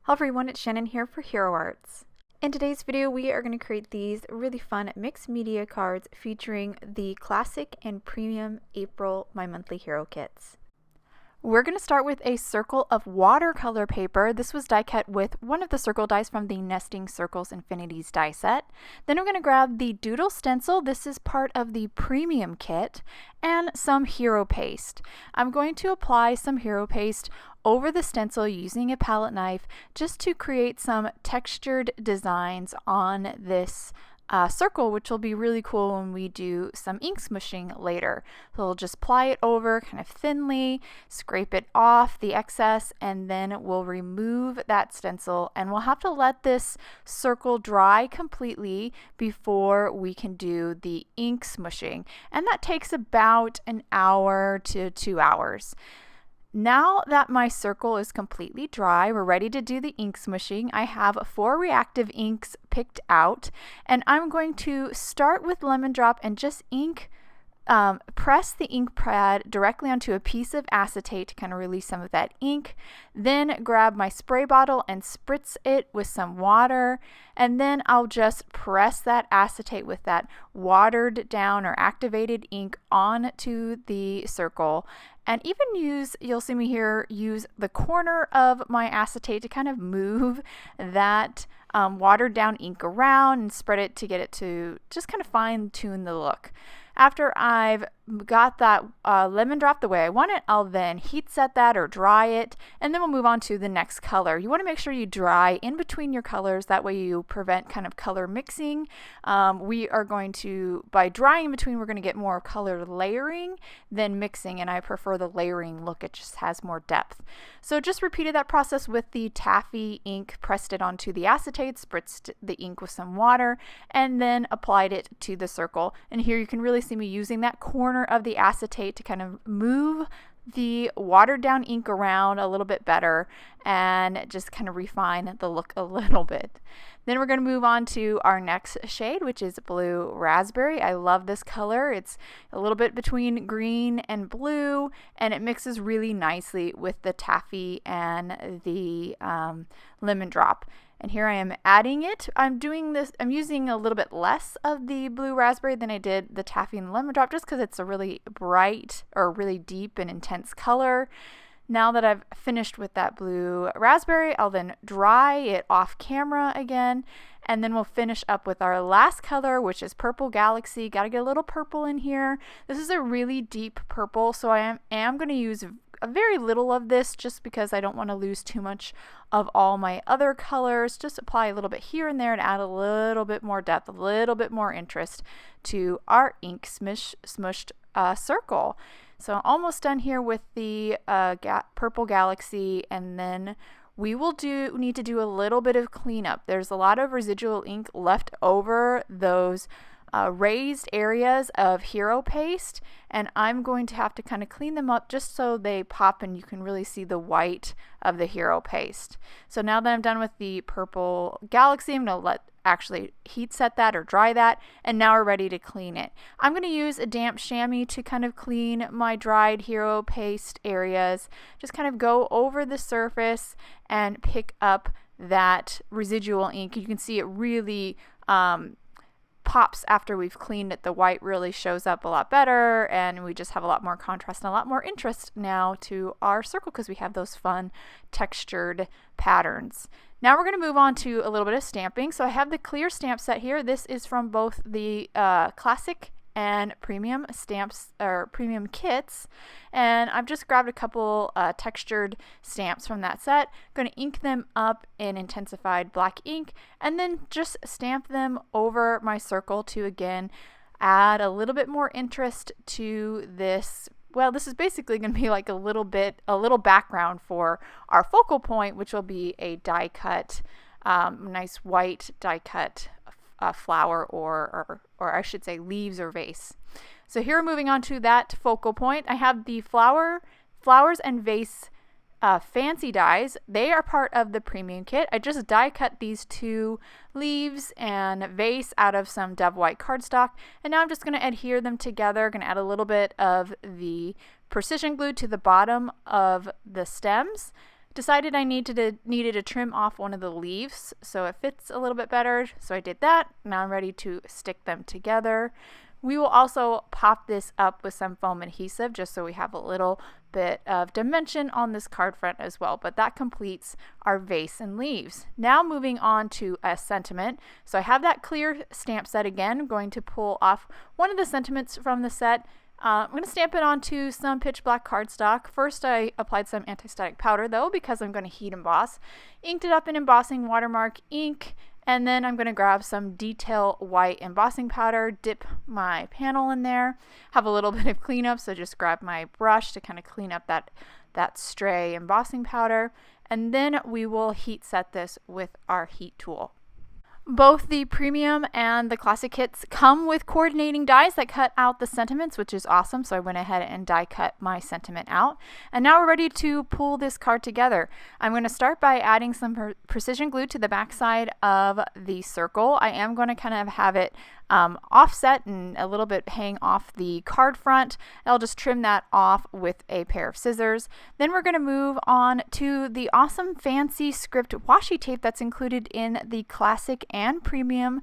Hello everyone, it's Shannon here for Hero Arts. In today's video, we are going to create these really fun mixed media cards featuring the Classic and Premium April My Monthly Hero kits. We're going to start with a circle of watercolor paper. This was die cut with one of the circle dies from the Nesting Circles Infinities die set. Then we're going to grab the Doodles Stencil. This is part of the Premium kit, and some Hero Paste. I'm going to apply some Hero Paste over the stencil using a palette knife just to create some textured designs on this circle, which will be really cool when we do some ink smushing later. So we'll just apply it over kind of thinly, scrape it off the excess, and then we'll remove that stencil, and we'll have to let this circle dry completely before we can do the ink smushing, and that takes about an hour to 2 hours. Now that my circle is completely dry, we're ready to do the ink smushing. I have 4 reactive inks picked out, and I'm going to start with Lemon Drop and just press the ink pad directly onto a piece of acetate to kind of release some of that ink. Then grab my spray bottle and spritz it with some water, and then I'll just press that acetate with that watered down or activated ink onto the circle. And even you'll see me here use the corner of my acetate to kind of move that watered down ink around and spread it to get it to just kind of fine tune the look. After I've got that lemon drop the way I want it, I'll then heat set that or dry it, and then we'll move on to the next color. You want to make sure you dry in between your colors, that way you prevent kind of color mixing. We are going to, by drying in between, we're going to get more color layering than mixing, and I prefer the layering look. It just has more depth. So just repeated that process with the Taffy ink, pressed it onto the acetate, spritzed the ink with some water, and then applied it to the circle. And here you can really see me using that corner of the acetate to kind of move the watered down ink around a little bit better and just kind of refine the look a little bit. Then we're going to move on to our next shade, which is Blue Raspberry. I love this color. It's a little bit between green and blue, and it mixes really nicely with the Taffy and the Lemon Drop. And here I am adding it. I'm using a little bit less of the Blue Raspberry than I did the Taffy and the Lemon Drop, just because it's a really bright or really deep and intense color. Now that I've finished with that Blue Raspberry, I'll then dry it off camera again, and then we'll finish up with our last color, which is Purple Galaxy. Got to get a little purple in here. This is a really deep purple, so I am going to use a very little of this just because I don't want to lose too much of all my other colors. Just apply a little bit here and there to add a little bit more depth, a little bit more interest to our ink smushed circle. So I'm almost done here with the Purple Galaxy, and then we will need to do a little bit of cleanup. There's a lot of residual ink left over those raised areas of Hero Paste, and I'm going to have to kind of clean them up just so they pop and you can really see the white of the Hero Paste. So now that I'm done with the Purple Galaxy, I'm going to actually heat set that or dry that, and now we're ready to clean it. I'm going to use a damp chamois to kind of clean my dried Hero Paste areas. Just kind of go over the surface and pick up that residual ink. You can see it really pops after we've cleaned it. The white really shows up a lot better, and we just have a lot more contrast and a lot more interest now to our circle because we have those fun textured patterns. Now we're going to move on to a little bit of stamping. So I have the clear stamp set here. This is from both the Classic and Premium stamps or Premium kits, and I've just grabbed a couple textured stamps from that set. I'm going to ink them up in INTENS-ified Black Ink, and then just stamp them over my circle to again add a little bit more interest to this. Well, this is basically going to be like a little background for our focal point, which will be a die cut, nice white die cut flower or I should say leaves or vase. So here, moving on to that focal point, I have the flowers and vase fancy dies. They are part of the Premium kit. I just die cut these 2 leaves and vase out of some Dove White cardstock, and now I'm just going to adhere them together. Going to add a little bit of the precision glue to the bottom of the stems Decided I needed to trim off one of the leaves so it fits a little bit better. So I did that. Now I'm ready to stick them together. We will also pop this up with some foam adhesive just so we have a little bit of dimension on this card front as well. But that completes our vase and leaves. Now moving on to a sentiment. So I have that clear stamp set again. I'm going to pull off one of the sentiments from the set. I'm going to stamp it onto some pitch black cardstock. First I applied some anti-static powder though because I'm going to heat emboss. Inked it up in Embossing Watermark ink. And then I'm going to grab some detail white embossing powder, dip my panel in there, have a little bit of cleanup, so just grab my brush to kind of clean up that stray embossing powder, and then we will heat set this with our heat tool. Both the premium and the classic kits come with coordinating dies that cut out the sentiments, which is awesome. So I went ahead and die cut my sentiment out. And now we're ready to pull this card together. I'm going to start by adding some precision glue to the back side of the circle. I am going to kind of have it offset and a little bit hang off the card front. I'll just trim that off with a pair of scissors. Then we're going to move on to the awesome fancy script washi tape that's included in the classic and premium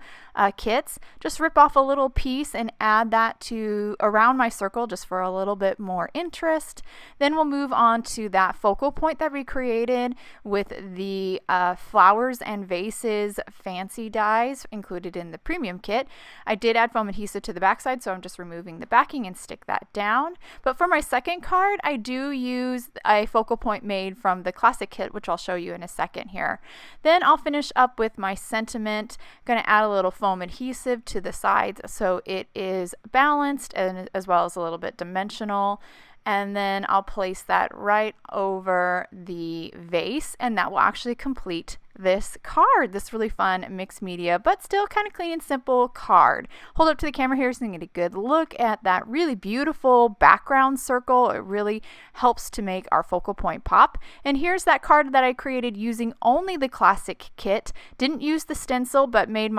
kits. Just rip off a little piece and add that to around my circle just for a little bit more interest. Then we'll move on to that focal point that we created with the flowers and vases fancy dies included in the premium kit. I did add foam adhesive to the backside, so I'm just removing the backing and stick that down. But for my second card, I do use a focal point made from the classic kit, which I'll show you in a second here. Then I'll finish up with my sentiment. I'm going to add a little foam adhesive to the sides so it is balanced and as well as a little bit dimensional. And then I'll place that right over the vase, and that will actually complete this card, this really fun mixed media, but still kind of clean and simple card. Hold up to the camera here so you can get a good look at that really beautiful background circle. It really helps to make our focal point pop. And here's that card that I created using only the classic kit. Didn't use the stencil, but made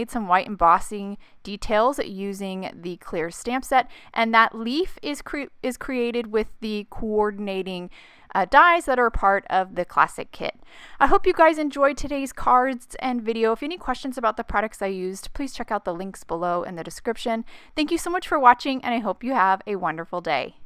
some white embossing details using the clear stamp set. And that leaf is created with the coordinating dies that are a part of the classic kit. I hope you guys enjoyed today's cards and video. If you have any questions about the products I used, please check out the links below in the description. Thank you so much for watching, and I hope you have a wonderful day.